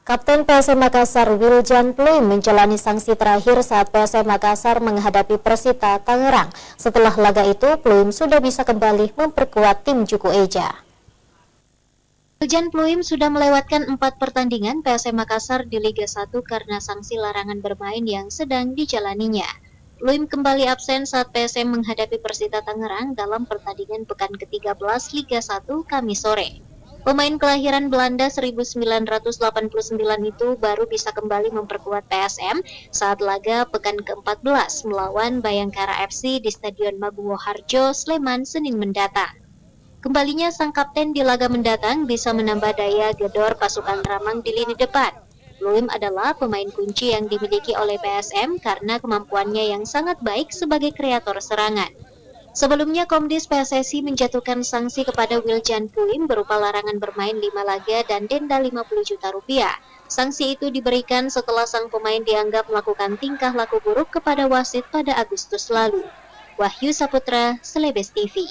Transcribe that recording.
Kapten PSM Makassar Wiljan Pluim menjalani sanksi terakhir saat PSM Makassar menghadapi Persita Tangerang. Setelah laga itu, Pluim sudah bisa kembali memperkuat tim Juku Eja. Wiljan Pluim sudah melewatkan 4 pertandingan PSM Makassar di Liga 1 karena sanksi larangan bermain yang sedang dijalaninya. Pluim kembali absen saat PSM menghadapi Persita Tangerang dalam pertandingan pekan ke-13 Liga 1 Kamis sore. Pemain kelahiran Belanda 1989 itu baru bisa kembali memperkuat PSM saat laga pekan ke-14 melawan Bayangkara FC di Stadion Maguwo Harjo, Sleman, Senin mendatang. Kembalinya sang kapten di laga mendatang bisa menambah daya gedor pasukan Ramang di lini depan. Pluim adalah pemain kunci yang dimiliki oleh PSM karena kemampuannya yang sangat baik sebagai kreator serangan. Sebelumnya, Komdis PSSI menjatuhkan sanksi kepada Wiljan Pluim berupa larangan bermain 5 laga dan denda 50 juta rupiah. Sanksi itu diberikan setelah sang pemain dianggap melakukan tingkah laku buruk kepada wasit pada Agustus lalu. Wahyu Saputra, Celebes TV.